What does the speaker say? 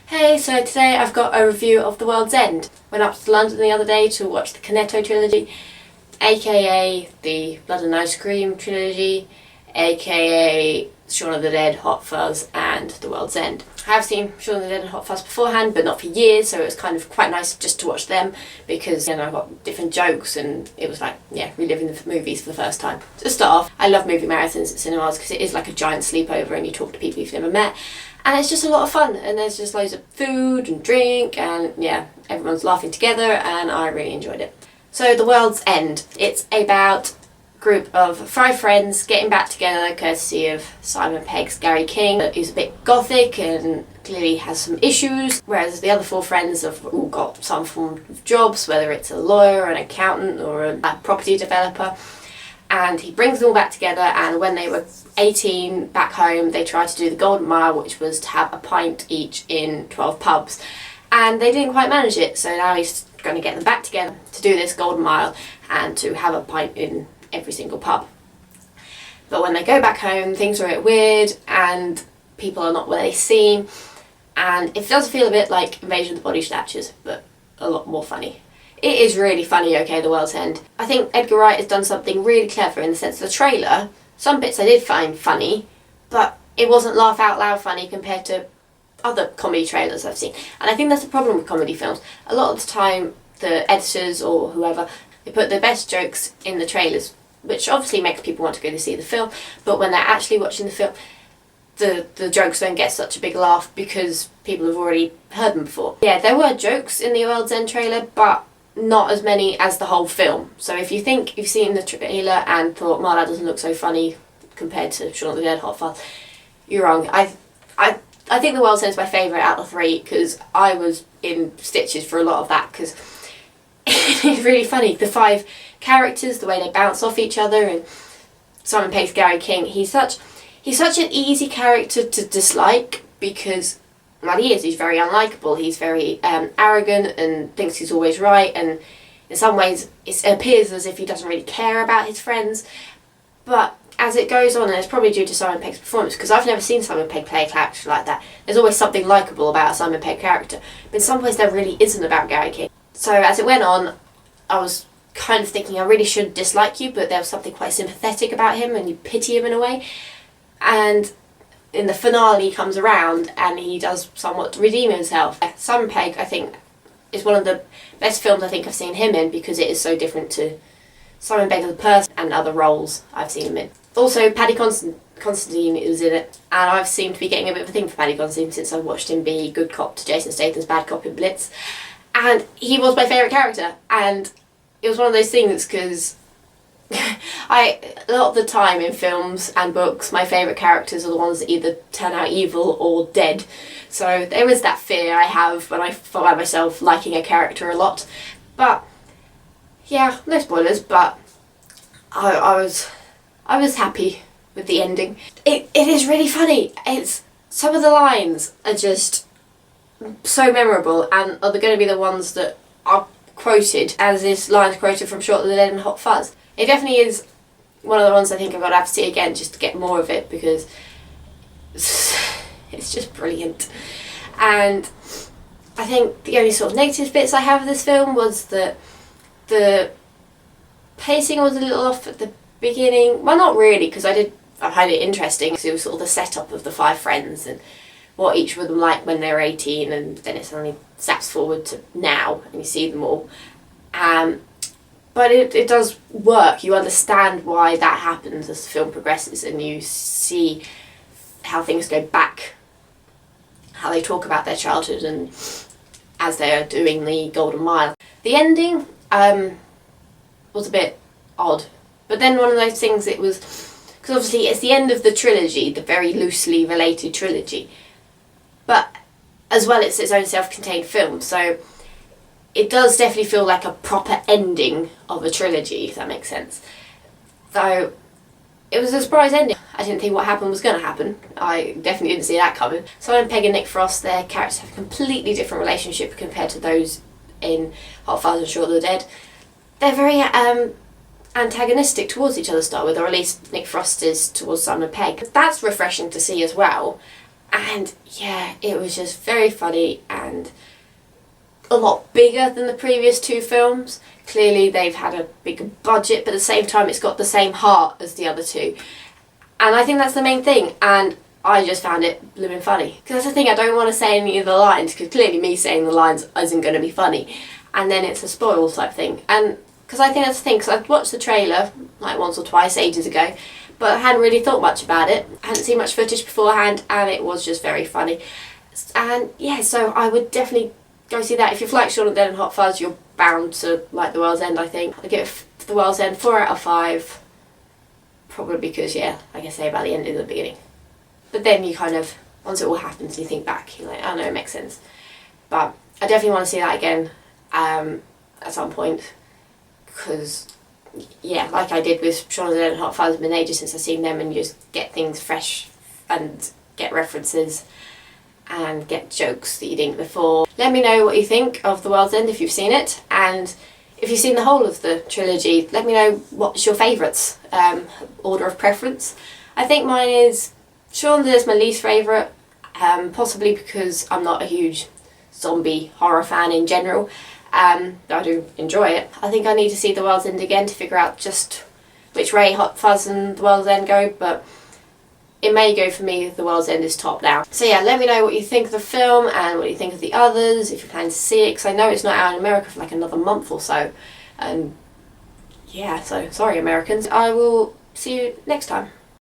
Hey, so today I've got a review of The World's End. Went up to London the other day to watch the Cornetto trilogy, aka the Blood and Ice Cream trilogy, aka Shaun of the Dead, Hot Fuzz and The World's End. I have seen Shaun of the Dead and Hot Fuzz beforehand, but not for years, so it was kind of quite nice just to watch them because, I got different jokes and it was like, reliving the movies for the first time. To start off, I love movie marathons at cinemas because it is like a giant sleepover and you talk to people you've never met. And it's just a lot of fun, and there's just loads of food and drink, and everyone's laughing together, and I really enjoyed it. So, The World's End. It's about a group of 5 friends getting back together, courtesy of Simon Pegg's Gary King, who's a bit gothic and clearly has some issues, whereas the other 4 friends have all got some form of jobs, whether it's a lawyer, an accountant, or a property developer. And he brings them all back together, and when they were 18 back home, they tried to do the Golden Mile, which was to have a pint each in 12 pubs. And they didn't quite manage it, so now he's going to get them back together to do this Golden Mile and to have a pint in every single pub. But when they go back home, things are a bit weird, and people are not where they seem, and it does feel a bit like Invasion of the Body Snatchers, but a lot more funny. It is really funny, okay, The World's End. I think Edgar Wright has done something really clever in the sense of the trailer. Some bits I did find funny, but it wasn't laugh out loud funny compared to other comedy trailers I've seen. And I think that's the problem with comedy films. A lot of the time, the editors or whoever, they put the best jokes in the trailers, which obviously makes people want to go to see the film, but when they're actually watching the film, the jokes don't get such a big laugh because people have already heard them before. Yeah, there were jokes in the World's End trailer, but not as many as the whole film. So if you think you've seen the trailer and thought, "Well, that doesn't look so funny compared to Shaun of the Dead, Hot Fuzz," you're wrong. I think The World's End is my favourite out of the 3 because I was in stitches for a lot of that because it's really funny. The 5 characters, the way they bounce off each other, and Simon Pegg's Gary King, he's such an easy character to dislike because, well, he is. He's very unlikable. He's very arrogant and thinks he's always right, and in some ways it appears as if he doesn't really care about his friends. But as it goes on, and it's probably due to Simon Pegg's performance, because I've never seen Simon Pegg play a character like that. There's always something likeable about a Simon Pegg character, but in some ways there really isn't about Gary King. So as it went on, I was kind of thinking I really should dislike you, but there was something quite sympathetic about him, and you pity him in a way. And in the finale, he comes around and he does somewhat redeem himself. Simon Pegg, I think, is one of the best films I think I've seen him in because it is so different to Simon Pegg as a person and other roles I've seen him in. Also, Paddy Considine is in it, and I've seemed to be getting a bit of a thing for Paddy Considine since I watched him be good cop to Jason Statham's bad cop in Blitz. And he was my favourite character, and it was one of those things because a lot of the time in films and books, my favourite characters are the ones that either turn out evil or dead. So there is that fear I have when I find myself liking a character a lot. But yeah, no spoilers, but I was happy with the ending. It is really funny. It's some of the lines are just so memorable and are going to be the ones that are quoted as this line's quoted from Shaun of the Dead and Hot Fuzz. It definitely is one of the ones I think I've got to have to see again just to get more of it because it's just brilliant. And I think the only sort of negative bits I have of this film was that the pacing was a little off at the beginning. Well, not really, because I found it interesting because it was sort of the setup of the 5 friends and what each of them like when they were 18, and then it suddenly snaps forward to now and you see them all. But it does work. You understand why that happens as the film progresses and you see how things go back, how they talk about their childhood and as they're doing the Golden Mile. The ending was a bit odd, but then one of those things it was, because obviously it's the end of the trilogy, the very loosely related trilogy, but as well it's its own self-contained film, so it does definitely feel like a proper ending of a trilogy, if that makes sense. Though, it was a surprise ending. I didn't think what happened was going to happen. I definitely didn't see that coming. Simon Pegg and Nick Frost, their characters have a completely different relationship compared to those in Hot Fuzz and Shaun of the Dead. They're very antagonistic towards each other to start with, or at least Nick Frost is towards Simon Pegg. That's refreshing to see as well. And yeah, it was just very funny and a lot bigger than the previous two films. Clearly they've had a bigger budget, but at the same time it's got the same heart as the other two. And I think that's the main thing, and I just found it blooming funny. Because that's the thing, I don't want to say any of the lines, because clearly me saying the lines isn't going to be funny. And then it's a spoil type thing. And because I think that's the thing, because I've watched the trailer like once or twice ages ago, but I hadn't really thought much about it. I hadn't seen much footage beforehand, and it was just very funny. And yeah, so I would definitely go see that. If you've liked Shaun of the Dead and Hot Fuzz, you're bound to like The World's End, I think. I give The World's End 4 out of 5. Probably because, yeah, like I say, about the end of the beginning. But then you kind of, once it all happens, you think back, you're like, oh no, it makes sense. But I definitely want to see that again at some point. Because, yeah, like I did with Shaun of the Dead and Hot Fuzz, it's been ages since I've seen them, and you just get things fresh and get references and get jokes that you didn't before. Let me know what you think of The World's End if you've seen it, and if you've seen the whole of the trilogy, let me know what's your favourites, order of preference. I think mine is Shaun of the Dead is my least favourite, possibly because I'm not a huge zombie horror fan in general. I do enjoy it. I think I need to see The World's End again to figure out just which way Hot Fuzz and The World's End go, but it may go for me, The World's End is top now. So yeah, let me know what you think of the film and what you think of the others, if you're planning to see it, because I know it's not out in America for like another month or so. And yeah, so sorry Americans. I will see you next time.